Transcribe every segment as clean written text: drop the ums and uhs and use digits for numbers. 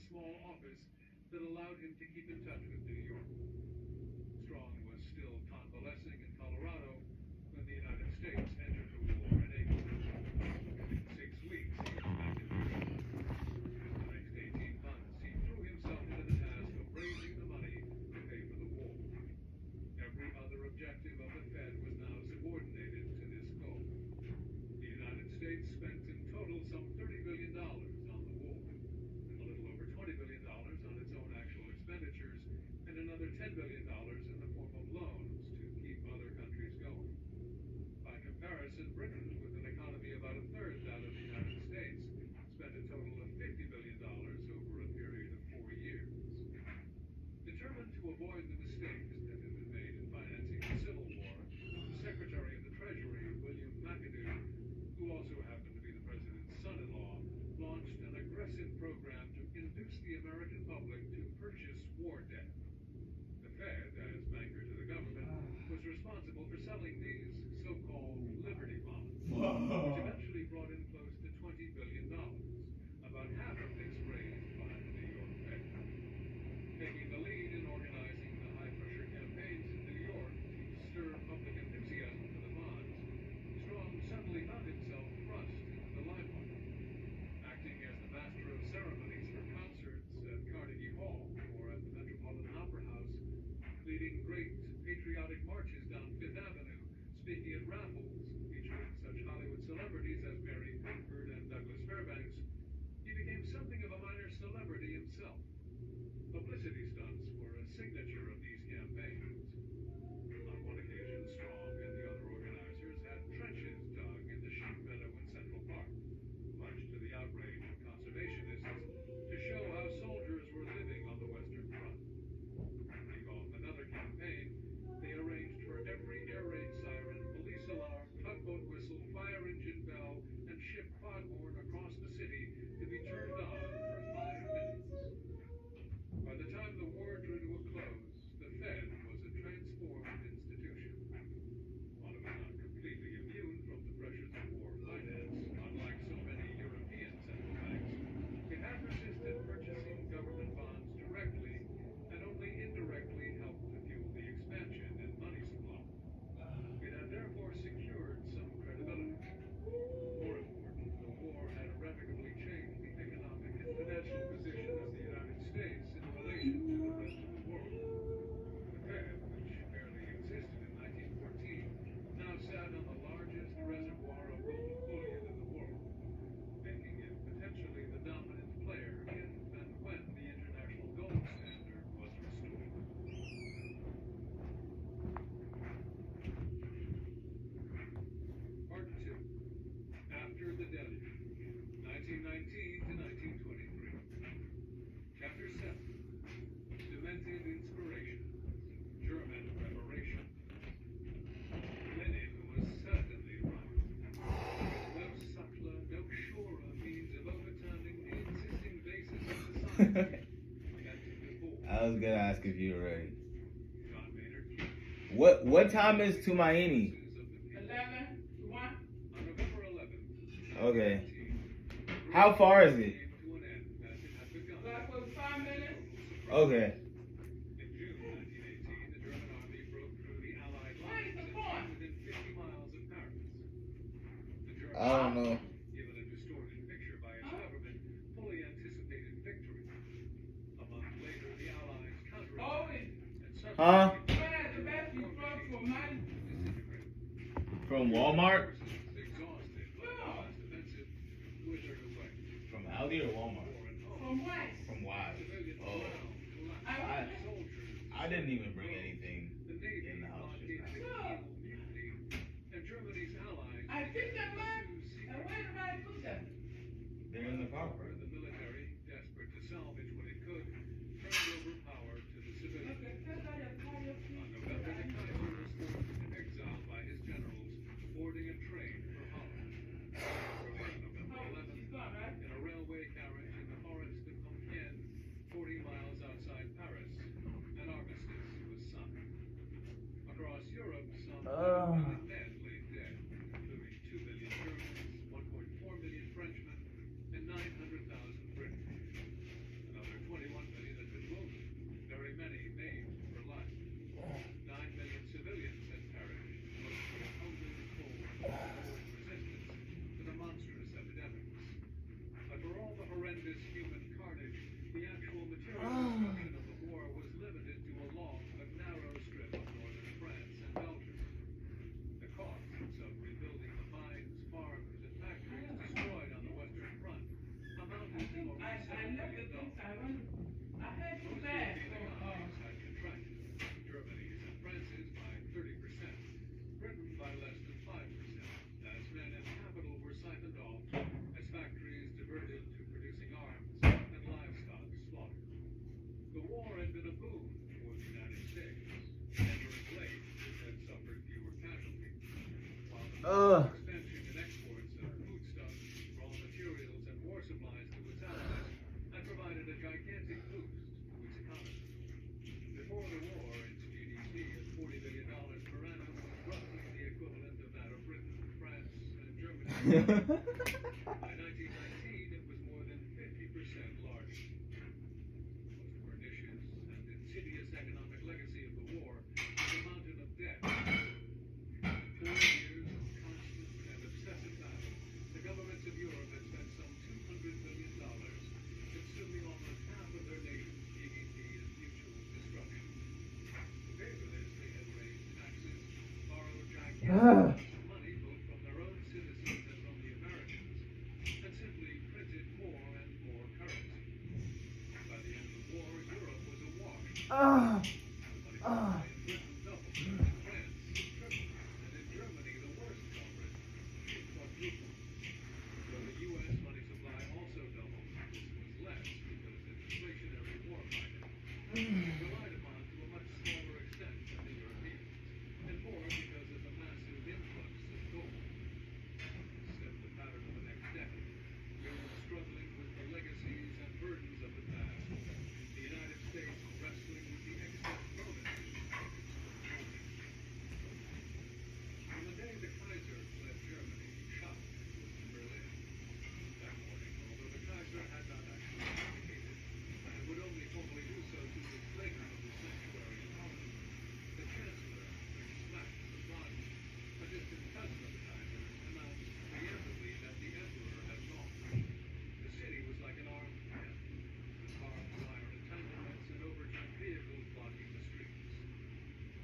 small office that allowed him to keep in touch with New York. Strong was still convalescing in Colorado when the United States entered the war in April. In 6 weeks, he was back in New York. For the next 18 months, he threw himself into the task of raising the money to pay for the war. Every other objective of the Fed was now subordinated to this goal. The United States spent in total some $30 billion on the war, a little over $20 billion on its own actual expenditures, and another $10 billion in the form of loans to keep other countries going. By comparison, Britain, with an economy about a third that of the United States, spent a total of $50 billion over a period of 4 years. Determined to avoid the mistakes that had been made in financing the Civil War, the Secretary of the Treasury, William McAdoo, who also happened to be the president's son-in-law, launched an aggressive program to induce the American public to purchase war debt. The Fed, as banker to the government, was responsible for selling these so-called Liberty Bonds, which eventually brought in close to $20 billion, about half of this raised by the New York Fed. Taking the lead in organizing the high-pressure campaigns in New York to stir public enthusiasm for the bonds, Strong suddenly found himself thrust into the limelight. Acting as the master of ceremonies for concerts at Carnegie Hall or at the Metropolitan Opera House, leading great patriotic marches down Fifth Avenue, speaking at raffles featuring such Hollywood celebrities as Mary Pickford and Douglas Fairbanks, he became something of a minor celebrity himself. Publicity stunts were a signature of these campaigns. On one occasion, Strong and the other organizers had trenches dug in the sheep meadow in Central Park, much to the outrage of conservationists, to show how soldiers were living on the Western Front. Kicking off another campaign, they arranged for every air raid siren, police alarm, tugboat whistle, fire engine bell, and ship foghorn across the city to be turned on for 5 minutes. By the time the war drew to a close, the Fed was a transformed institution. While it was not completely immune from the pressures of war finance, unlike so many European central banks, it had persisted purchasing government bonds directly and only indirectly helped to fuel the expansion in money supply. It had therefore secured some credibility. More important, the war had irrevocably changed the economic and financial position of the United States in relation to the rest of the world. The Fed, which barely existed in 1914, now sat on the largest reservoir of gold bullion in the world, making it potentially the dominant player if and when the international gold standard was restored. Part 2. After the Deluge, 1919 to 1923. Chapter 7. Demented Inspiration. German Reparation. Lenin was certainly right. No subtler, no surer means of overturning the existing basis of society than to divorce. I was gonna ask if you were ready. John Maynard Keynes. What time is Tumaini? 11, 1. On November 11th, Okay. How far is it? came to an end as it had begun. That was 5 minutes. Okay. In June 1918, the German army broke through the Allied lines and came within 50 miles of Paris. The German I don't know. given a distorted picture by its government, fully anticipated victory. A month later, the Allies counterattacked and Huh? When at the best you spoke to a man. disintegrated. From Walmart? Forces, exhausted by the last offensive, withered away. From Aldi or Walmart? War and home. From what? From Wise. Civilian Oh. morale collapsed. Soldiers. I didn't even bring anything The Navy in the house just blockaded now. the Kiel mutiny, and Germany's allies I picked them up. pursued And secret where did I put them? They're in the car. The military, desperate to salvage what it could, turned over power to the civilians. Okay, tell that your call your On feet. November, the Kaiser was forced into exile by his generals, boarding a train for Holland. On November Oh, 11th, she's gone, right? in a railway carriage in the forest of Compiègne, 40 miles outside Paris, an armistice was signed. Across Europe, some 1 million men lay dead, including 2 million Germans, 1.4 million Frenchmen, and 900,000 I had too Most fast European for, economies had contracted. Germany's and France's by 30%. Britain by less than 5%. As men and capital were siphoned off, as factories diverted to producing arms and livestock slaughtered. The war had been a boon for the United States. Entering late, it had suffered fewer casualties. While the expansion in exports of foodstuffs, raw materials, and war supplies to its allies had provided a gigantic boost to its economy. Before the war, its GDP at $40 billion per annum was roughly the equivalent of that of Britain, France, and Germany. By 1919, it was more than 50% larger. The most pernicious and insidious economic legacy of the war was a mountain of debt. In 4 years of constant and obsessive battle, the governments of Europe had spent some $200 billion, consuming almost half of their nation's GDP in mutual destruction. To pay for this, they had raised taxes, borrowed gigantic amounts of money both from their own citizens and from the Americans, and simply printed more and more currency. By the end of the war, Europe was awash. The money supply in Britain doubled, in France tripled, and in Germany, the worst culprit, it quadrupled. Though the U.S. money supply also doubled, this was less because of inflationary war fighting. It relied upon to a much smaller extent than the Europeans, and more because of the massive influx of gold. Set the pattern of the next decade. Europe struggling with the legacies and burdens of the past. The United States wrestling with the excess bonuses of its controlling. On the day the Kaiser fled Germany, Schacht was in Berlin. That morning, although the Kaiser had not actually abdicated, and would only formally do so 2 weeks later in the sanctuary in Holland, the Chancellor, Max von Baden, a distant cousin of the Kaiser, announced preemptively that the Emperor had gone. The city was like an armed pen, with barbed wire entanglements and overturned vehicles blocking the streets.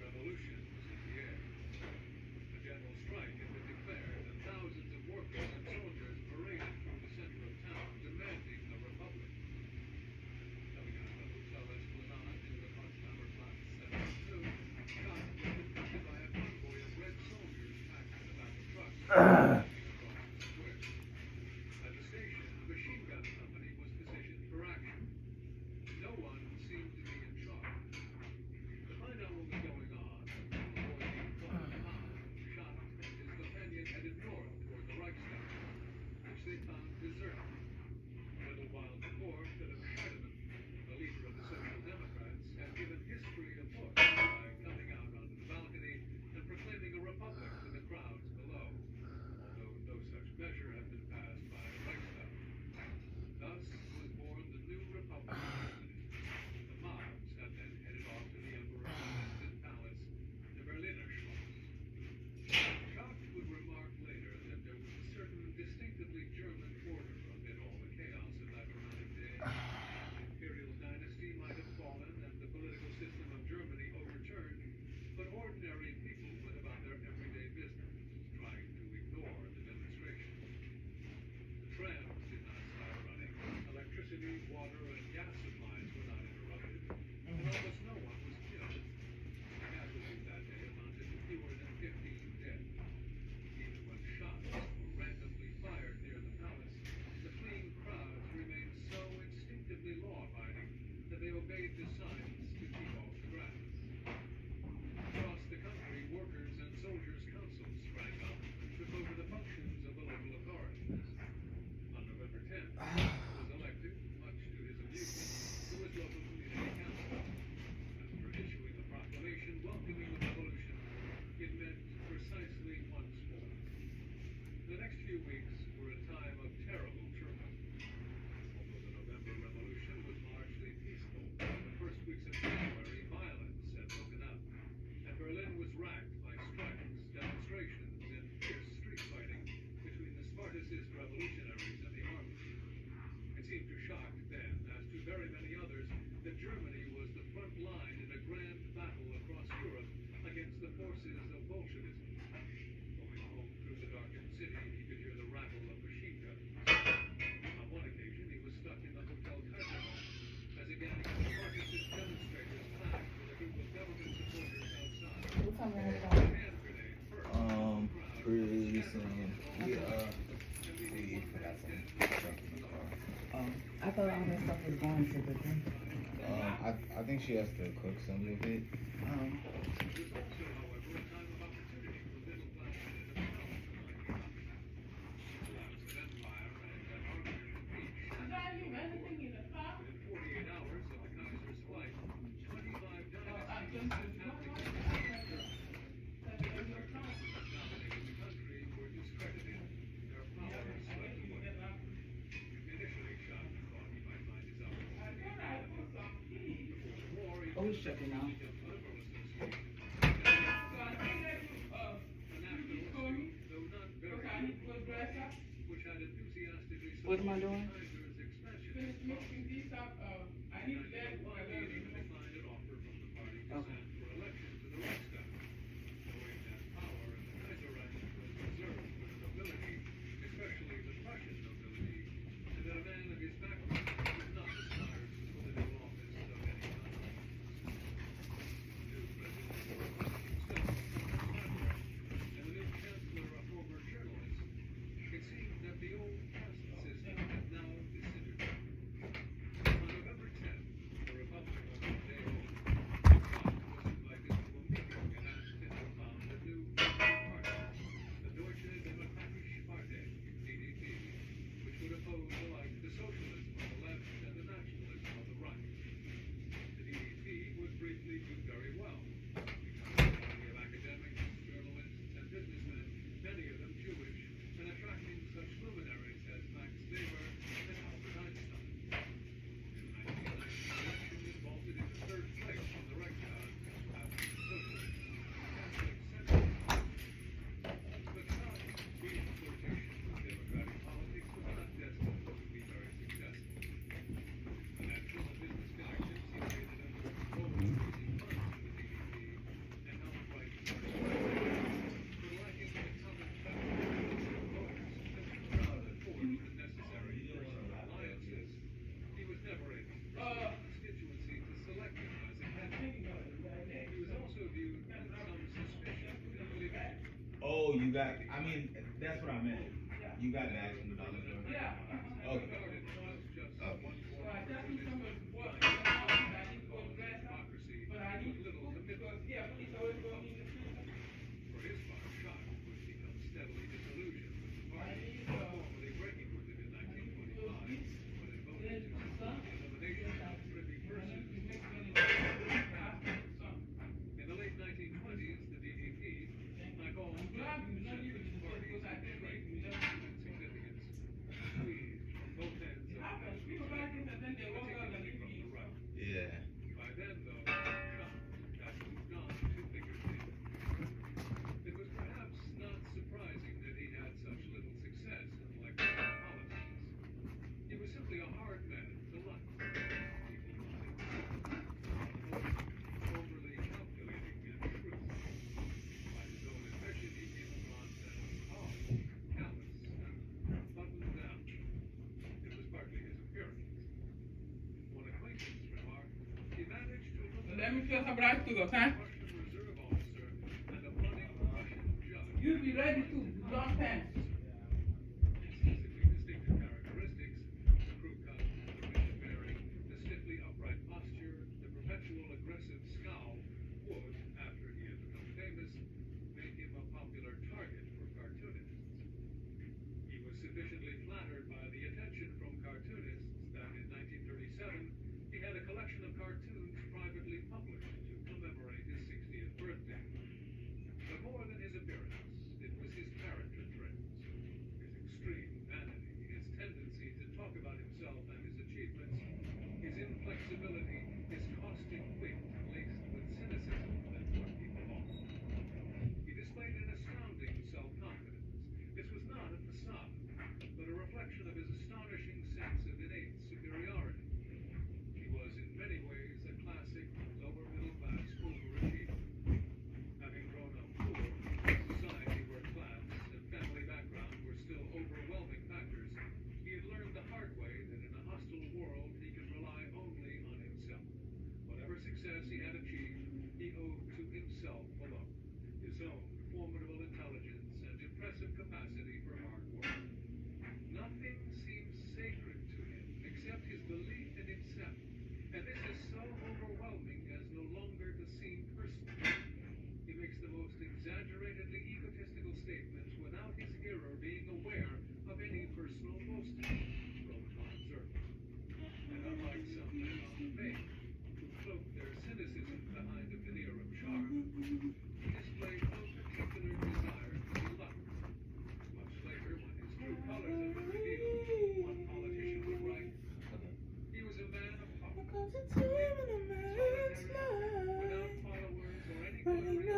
Revolution was in the air. A general strike had been declared, and thousands of workers and soldiers paraded through the center of town, demanding a republic. Coming out of the Hotel Esplanade near the Potsdamer Platz 72, Schacht was confronted by a convoy of red soldiers packed in the back of trucks across the square. At the station, a machine gun company was positioned for action. No one seemed to be in charge. To find out what was going on, and to avoid being caught in the mob, Schacht and his companion headed north toward the Reichstag, which they found deserted. A little while before, Philipp Scheidemann, the leader of the Social Democrats, had given history a push by coming out onto the balcony and proclaiming a republic to the crowds below, although no such measure had been passed by the Reichstag. Thus was born the new Republic of Germany. The mobs had then headed off to the Emperor's unattended palace, the Berliner Schloss. Schacht would remark later that there was a certain distinctively German order amid all the chaos of that dramatic day. The imperial dynasty might have fallen and the political system of Germany overturned, but ordinary people went about their everyday business, trying to ignore the demonstration. The trams did not stop running, electricity, water, and gas supplies were not interrupted, and almost no one was killed. Casualties that day amounted to fewer than 15 dead. Even when shots were randomly fired near the palace, the fleeing crowds remained so instinctively law-abiding that they obeyed the signs to keep off the grass. Across the country, workers and soldiers' councils sprang up and took over the functions of the local authorities. On November 10th, was elected, much to his amusement, to his local community council. After issuing a proclamation welcoming the revolution, it meant precisely once more. The next few weeks were a time of terrible turmoil. Although the November Revolution was largely peaceful, the first weeks thought all that stuff was going to the thing. I think she has to cook some of it. Is that you, anything in the car? Within 48 hours of the Kaiser's flight, 25 Just dynasties dominated the country were discredited. Their power swept away. Initially, Shah thought he might find his opportunity. I thought I put some keys. Before the war, he Oh, he's checking now. joined the Liberal Association. So I think that you, A nationalist, you told me, though not because I very, need to dress up, which had enthusiastically What am I supported doing? Kaiser's expansion. finish mixing these up, I need to get, He even declined an offer from the party to Okay. stand for election to the Reichstag. Knowing that power in the Kaiserreich was reserved for the nobility, especially the Prussian nobility, and that a man of his background was not aspired to political office of any kind. The new president himself and the new chancellor, a former journalist, it seemed that the old caste system had now disintegrated. On November 10th, the Republic of Day Shah was invited to a meeting and asked him to found a new party, the Deutsche Demokratische Partei, DDP, which would oppose alike the socialism on the left and the nationalism on the right. The DDP would briefly do very well, becoming a party of academics, journalists, and businessmen, many of them Jewish, and attracting such luminaries as Max Weber and Albert Einstein. In 1990, the election it vaulted into third place on the Reichstag after the socialists, Catholic centrists. But Shah, being in flirtation with democratic politics, was not destined to be very successful. Financial and business connections he created under raising funds for the DDP and helped write party programs, but lacking the common factor of voters and proud and forged the necessary personal alliances, he was never able to persuade the constituency to select him as a candidate. He was also viewed with some suspicion in politics. Oh, you got. I mean, that's what I meant. You got to ask him about it. yeah. Okay. Regarded as just one So form I of just need religion, some of what, I need to go dress up, democracy, but I need with to little cook, because, commitment. yeah, police always go in the street. For his part, Shah would become steadily disillusioned with the I party, need, formally breaking with it in 1925, when it voted to support the elimination of privy purses. In the late 1920s, the DDP, like all I'm glad you not even centrist parties, because I had think shrank we in never. significance, squeezed from both ends of the Happens, national people like spectrum, it and then they walk out and particularly from the leave. right. Yeah. By then, though, Shah had moved on to bigger things. It was perhaps not surprising that he had such little success in electoral politics. He was simply a hard man to like. People wanted overly calculating and shrewd. By his own admission, he came across as powerful, callous, and buttoned down. It was partly his appearance. One acquaintance remarked, he managed to look Let me feel some rice to go, huh? Russian reserve officer and a budding Russian judge. You be ready to long pants. His physically distinctive characteristics, the crew cut, the rigid bearing, the stiffly upright posture, the perpetual aggressive scowl, would, after he had become famous, make him a popular target for cartoonists. He was sufficiently flattered by the attention from cartoonists that in 1937 he had a collection of cartoons privately published to commemorate his 60th birthday. But more than his appearance, it was his character traits.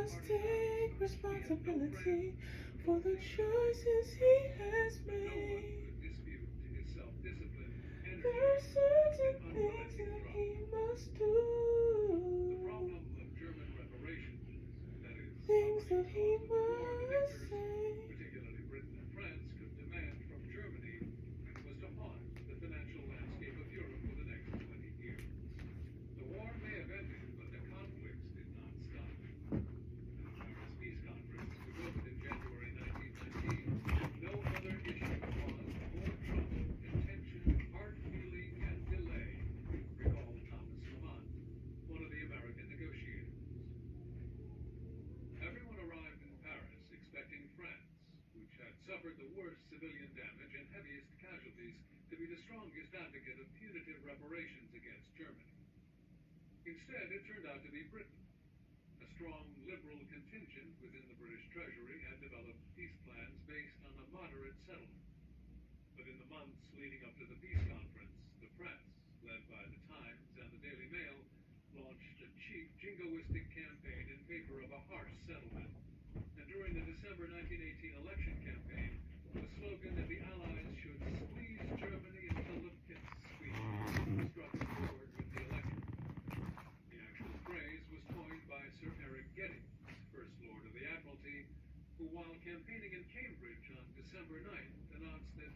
must take responsibility for the choices he has No one made. could dispute his self-discipline, There are energy, certain and things unrelenting that drive. he must The do, problem of German reparations, that is, how things much that it he cost the war the must victors, say. particularly Britain and France, could demand from Germany, was to haunt the financial landscape of Europe for the next 20 years. The war may have ended, but the conflicts did not stop. The Paris Peace Conference was opened in January 1919. No other issue caused more trouble, contention, hard feeling, and delay, recalled Thomas Lamont, one of the American negotiators. Everyone arrived in Paris expecting France, which had suffered the worst civilian damage and heaviest casualties, to be the strongest advocate of punitive reparations against Germany. Instead, it turned out to be Britain. A strong liberal contingent within the British Treasury had developed peace plans based on a moderate settlement. But in the months leading up to the peace conference, the press, led by the Times and the Daily Mail, launched a cheap jingoistic campaign in favor of a harsh settlement. And during the December 1918 election campaign, the slogan that the Allies should squeeze Germany until the pits squeak struck a chord with the electorate. The actual phrase was coined by Sir Eric Giddings, First Lord of the Admiralty, who, while campaigning in Cambridge on December 9th, announced that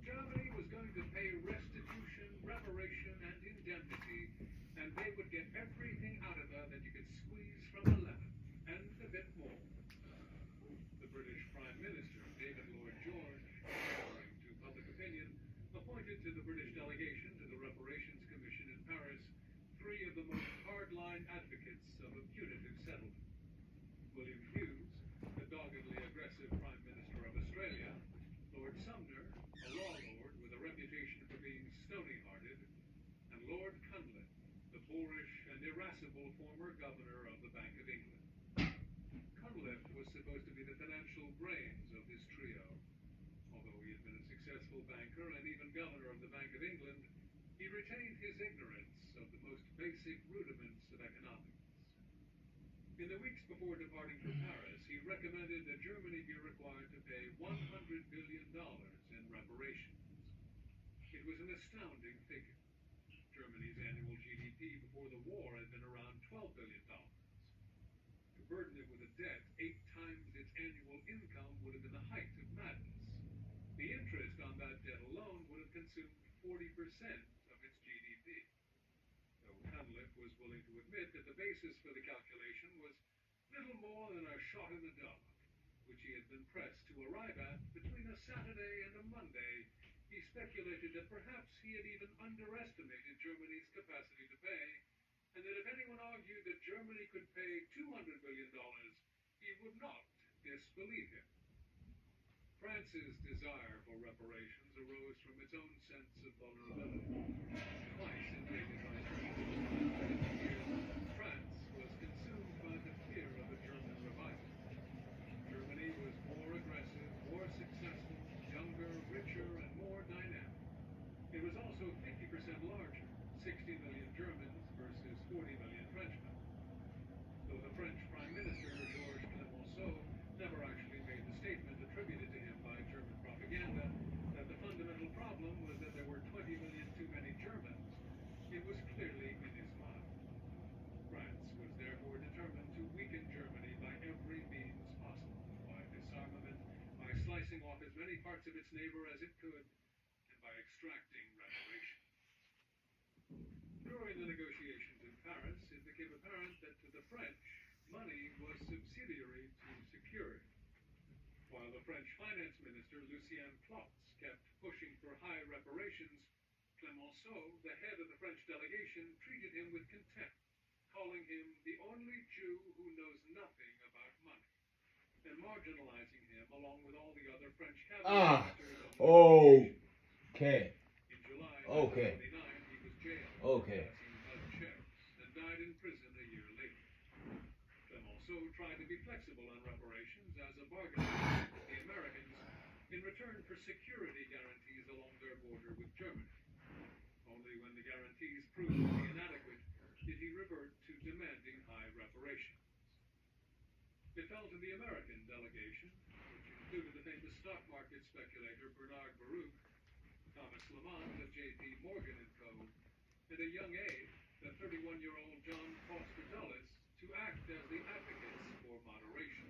Germany was going to pay restitution, reparation, and indemnity, and they would get everything out of her that you could squeeze from a lemon, and a bit more. The British Prime Minister, David Lloyd George, according to public opinion, appointed to the British delegation to the Reparations Commission in Paris 3 of the most hardline advocates of a punitive settlement. William Hughes, the doggedly aggressive Prime Minister of Australia, Lord Sumner, a law lord with a reputation for being stony-hearted, and Lord Cunliffe, the boorish and irascible former governor of the Bank of England. Cunliffe was supposed to be the financial brains of this trio. Although he had been a successful banker and even governor of the Bank of England, he retained his ignorance of the most basic rudiments of economics. In the weeks before departing for Paris, he recommended that Germany be required to pay $100 billion in reparations. It was an astounding figure. Germany's annual GDP before the war had been around $12 billion. To burden it with a debt 8 times its annual income would have been the height of madness. The interest on that debt alone would have consumed 40% of its GDP. Though Cunliffe was willing to admit that the basis for the calculation was little more than a shot in the dark, which he had been pressed to arrive at between a Saturday and a Monday, he speculated that perhaps he had even underestimated Germany's capacity to pay, and that if anyone argued that Germany could pay $200 billion, he would not disbelieve him. France's desire for reparations arose from its own sense of vulnerability. Twice invaded by Germany, France was consumed by the fear of a German revival. Germany was more aggressive, more successful, younger, richer, and more dynamic. It was also 50% larger, 60 million Germans versus 40 million Frenchmen. Though the French Prime Minister, Georges Clemenceau, never actually made the statement attributed to him by German propaganda that the fundamental problem was that there were 20 million too many Germans, it was clearly in his mind. France was therefore determined to weaken Germany by every means possible, by disarmament, by slicing off as many parts of its neighbor as it could, and by extracting reparations. During the negotiations in Paris, it became apparent that to the French, money was subsidiary to security. While the French finance minister, Lucien Clotz, kept pushing for high reparations, Clemenceau, the head of the French delegation, treated him with contempt, calling him the only Jew who knows nothing about money, and marginalizing him along with all the other French cabinet ministers of the Okay. In July Okay. 1929, he was jailed Okay. for passing mud checks and died in prison a year later. Clemenceau tried to be flexible on reparations as a bargain with the Americans in return for security guarantees along their border with Germany. Only when the guarantees proved to be inadequate did he revert to demanding high reparations. It fell to the American delegation, which included the famous stock market speculator Bernard Baruch, Thomas Lamont of J.P. Morgan & Co., and a young aide, the 31-year-old John Foster Dulles, to act as the advocates for moderation.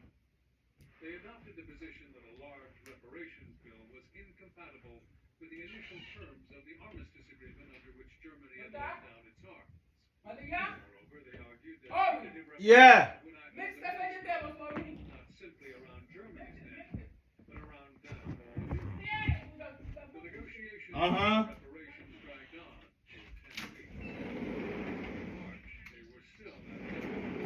They adopted the position that a large reparations bill was incompatible with the initial terms of the armistice agreement under which Germany had laid down its arms. Moreover, they argued that punitive Yeah. reparations would act Mix as a that in the devil for me. not simply around Germany's neck, but around that of all of Europe. The negotiations Uh-huh. for reparations dragged on for 10 weeks. In March, they were still at the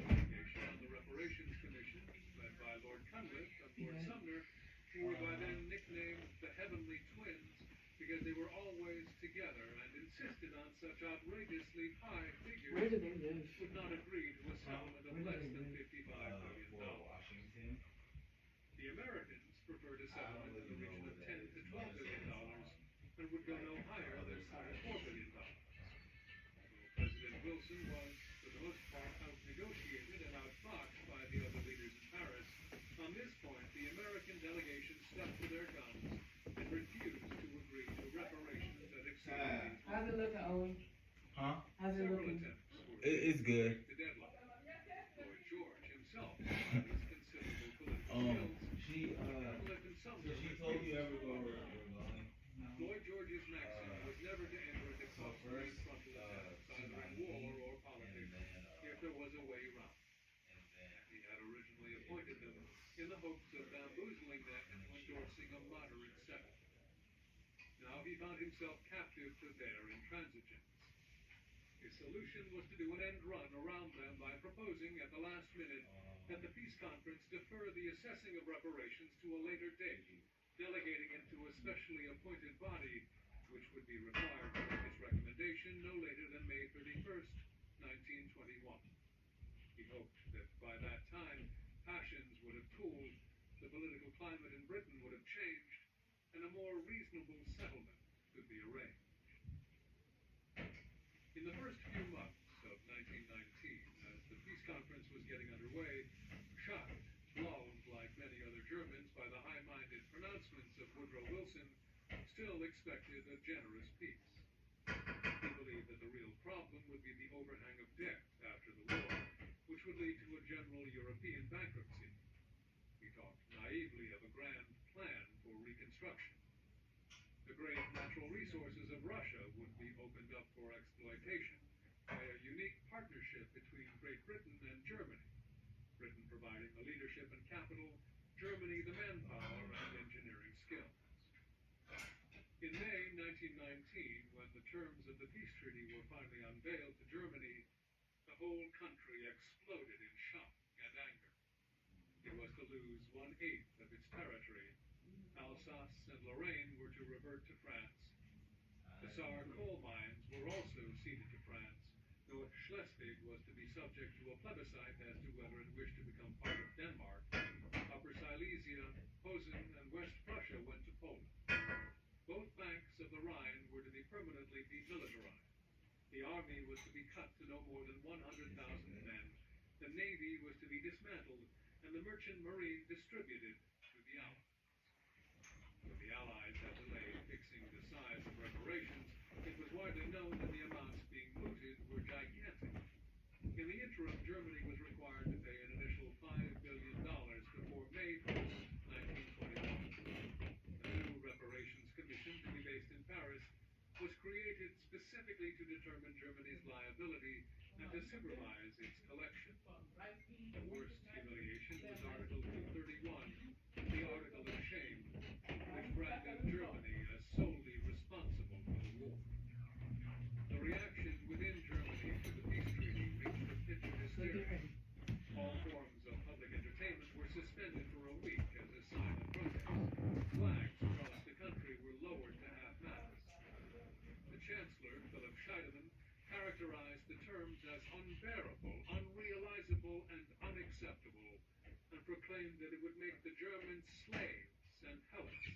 delegation on the Reparations Commission, led by Lord Cunliffe and Lord Sumner, who were by then nicknamed the Heavenly Twins because they were always together and insisted on such outrageously high figures, Where do they live? would not agree to a settlement of less than $55 For million. Washington. The Americans preferred a settlement in the region of $10 to $12 billion and would go no higher than $4 billion. Although President Wilson was, for the most part, out-negotiated and outfoxed by the other leaders in Paris, on this point the American delegation stuck to their guns and refused to agree to reparations that exceeded How's it looking, Owen? Huh? How's it several looking? attempts were It's good. the deadline. Lloyd George himself had his considerable political skills. She Cunliffe and so Sumner she told you refused everywhere to we're going. Lloyd George's maxim was never to enter into So costly first, frontal attacks, either in Tsunami, war or and politics, then if there was a way round. and then He had originally appointed them in the hopes of bamboozling them into endorsing a moderate settlement. Now he found himself captive to their intransigence. His solution was to do an end run around them by proposing at the last minute that the peace conference defer the assessing of reparations to a later date, delegating it to a specially appointed body, which would be required to make its recommendation no later than May 31st, 1921. He hoped that by that time, passions would have cooled, the political climate in Britain would have changed, and a more reasonable settlement could be arranged. In the first few months of 1919, as the peace conference was getting underway, shocked, lulled like many other Germans by the high-minded pronouncements of Woodrow Wilson, still expected a generous peace. He believed that the real problem would be the overhang of debt after the war, which would lead to a general European bankruptcy. He talked naively of a grand plan for reconstruction. The great natural resources of Russia would be opened up for exploitation by a unique partnership between Great Britain and Germany. Britain providing the leadership and capital, Germany the manpower and engineering skills. In May 1919, when the terms of the peace treaty were finally unveiled to Germany, the whole country exploded in shock and anger. It was to lose 1/8 of its territory. Alsace and Lorraine were to revert to France. The Saar coal mines were also ceded to France, North Schleswig was to be subject to a plebiscite as to whether it wished to become part of Denmark. Upper Silesia, Posen, and West Prussia went to Poland. Both banks of the Rhine were to be permanently demilitarized. The army was to be cut to no more than 100,000 men. The navy was to be dismantled, and the merchant marine distributed to the Allies. When the Allies had delayed fixing the size of reparations, it was widely known that the amounts being mooted were gigantic. In the interim, Germany was required to pay an initial $5 billion before May 1st, 1921. A new reparations commission, to be based in Paris, was created specifically to determine Germany's liability and to supervise its collection. The worst humiliation was Article 231, the Article of Shame, which branded Germany as solely responsible for the war. The reaction within Germany to the peace treaty reached a pitch of hysteria. All forms of public entertainment were suspended for a week as a sign of protest. Flags across the country were lowered to half-mast. The Chancellor, Philip Scheidemann, characterized the terms as unbearable, unrealizable, and unacceptable, and proclaimed that it would make the Germans slaves and helots,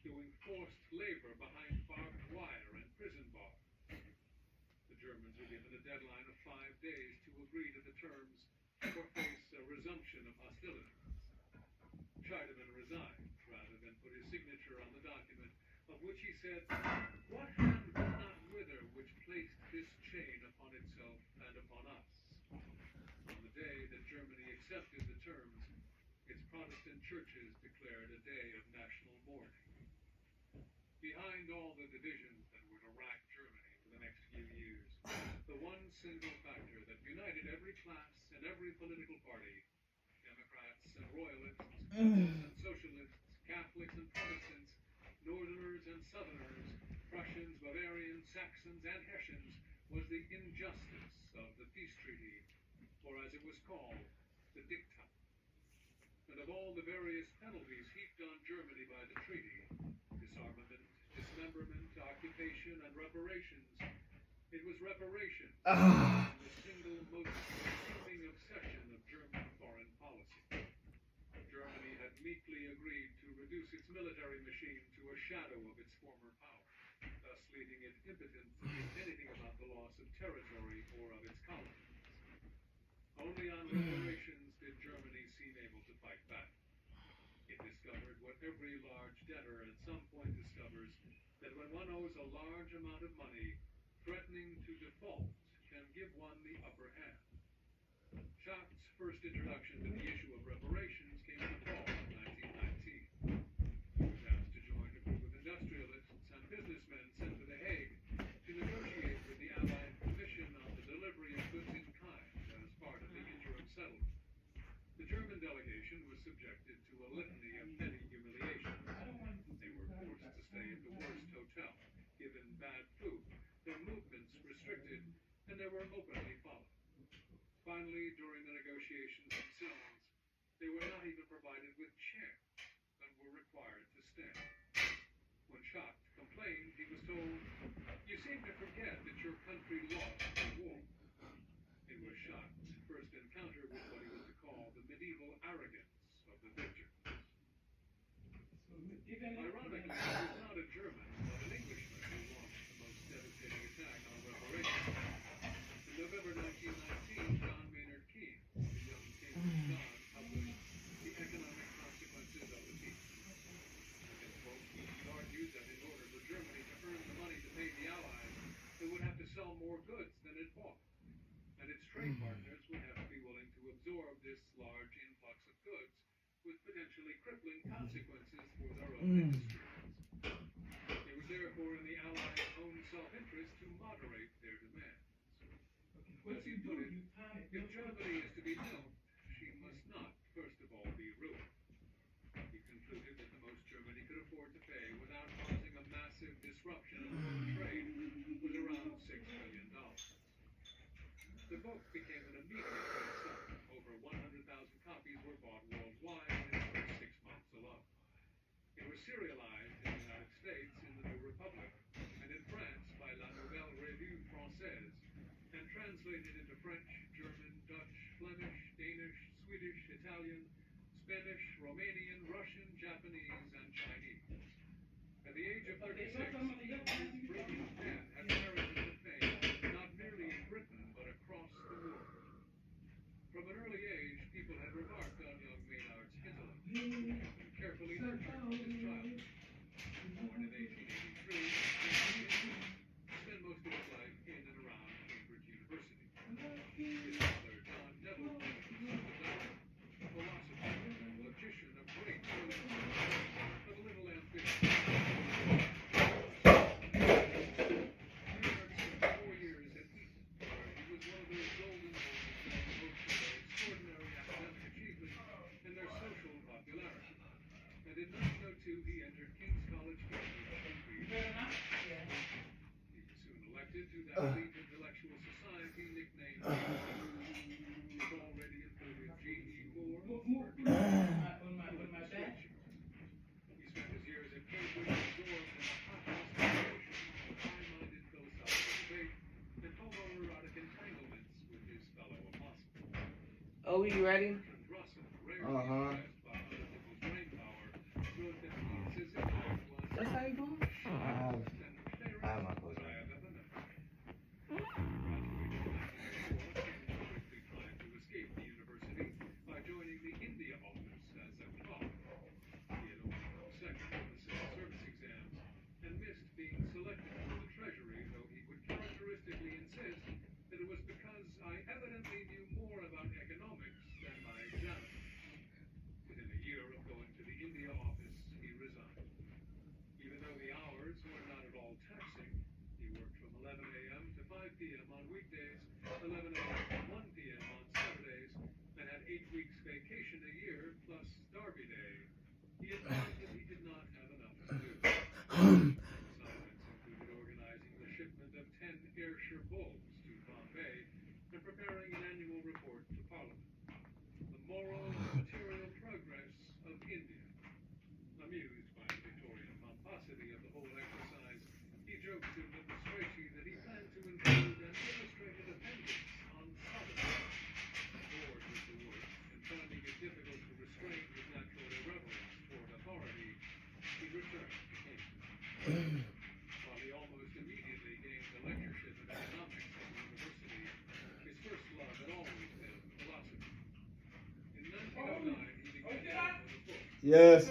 doing forced labor behind barbed wire and prison bars. The Germans were given a deadline of 5 days to agree to the terms or face resumption of hostilities. Scheidemann resigned rather than put his signature on the document, of which he said, "What hand will not wither which placed this chain upon itself and upon us?" On the day that Germany accepted the terms, its Protestant churches declared a day of national mourning. Behind all the divisions that were to rack Germany for the next few years, the one single factor that united every class and every political party, Democrats and Royalists, Liberals and Socialists, Catholics and Protestants, Northerners and Southerners, Prussians, Bavarians, Saxons, and Hessians, was the injustice of the peace treaty, or as it was called, the Diktat. And of all the various penalties heaped on Germany by the treaty, disarmament, dismemberment, occupation, and reparations, it was reparations, the single most consuming obsession of German foreign policy. Germany had meekly agreed to reduce its military machine to a shadow of its former power, thus leaving it impotent to do anything about the loss of territory or of its colonies. Only on reparations did Germany seem able to fight back. It discovered what every large debtor at some point discovers, that when one owes a large amount of money, threatening to default can give one the upper hand. Schacht's first introduction to the issue of reparations came in the fall of 1919. He was asked to join a group of industrialists and businessmen sent to The Hague to negotiate with the Allied Commission on the delivery of goods in kind as part of the interim settlement. The German delegation was subjected to a litany of petty humiliations. They were forced to stay at the worst hotel, given bad food, their movements restricted, and they were openly followed. Finally, during the negotiations themselves, they were not even provided with chairs, but were required to stand. When Schacht complained, he was told, "You seem to forget that your country lost the war." It was Schacht's first encounter with what he was to call the medieval arrogance of the victor. Ironically, it was not a German, but an Englishman who launched the most devastating attack on reparations. In November 1919, John Maynard Keynes, the young king of John, published The Economic Consequences of the Peace. In his book, he argued that in order for Germany to earn the money to pay the Allies, it would have to sell more goods than it bought, and its trade partners would have to be willing to absorb this large influx of goods, with potentially crippling consequences for their own industries. It was therefore in the Allies' own self-interest to moderate their demands. As he put it, if Germany is to be helped, she must not, first of all, be ruined. He concluded that the most Germany could afford to pay without causing a massive disruption of world trade was around $6 billion. The book became an immediate bestseller. Over 100,000 copies were bought worldwide in its first 6 months alone. It was serialized in the United States in the New Republic, and in France by La Nouvelle Revue Française, and translated into French, German, Dutch, Flemish, Danish, Swedish, Italian, Spanish, Romanian, Russian, Japanese, and Chinese. At the age of 36, his brilliant pen had carried him to fame not merely in Britain, but across the world. From an early age, people had remarked on young Maynard's intellect, which had been carefully nurtured from his childhood. Born in 1883, he spent most of his life in and around Cambridge University. His father, John Neville Cambridge, was a philosopher and logician of great brilliance, but a little ambitious. Maynard spent 4 years at Eton, where he was one of those golden boys known both for their extraordinary academic achievement and their social popularity. And in 1902, he entered King's College, Cambridge, to read. He was soon elected to that elite intellectual society nicknamed It already included G.E. Moore, He spent his years at Cambridge absorbed in a hot constellation of high-minded philosophical debate and homoerotic entanglements with his fellow apostles. Oh, you ready? Bertrand Russell, rarely impressed by other people's brain power, wrote that Keynes's intellect was That's how you doing? I have my clothes on. Graduated in 1904, Keynes quickly tried to escape the university by p.m. on weekdays, 11 a.m. to 1 p.m. on Saturdays, and had 8 weeks vacation a year plus Derby Day. He admitted that he did not have enough to do. Assignments included organizing the shipment of 10 Ayrshire bulls to Bombay and preparing an annual report to Parliament. The moral and material progress of India. Amused by the Victorian pomposity of the whole exercise, he joked to Mrs. Strachey that he planned to include an illustrated appendix on sodomy. Bored with the work and finding it difficult to restrain his natural irreverence toward authority, he returned to Cambridge. While he almost immediately gained a lectureship in economics at the university, his first love had always been philosophy. In 1909, he began to write a book. Yes.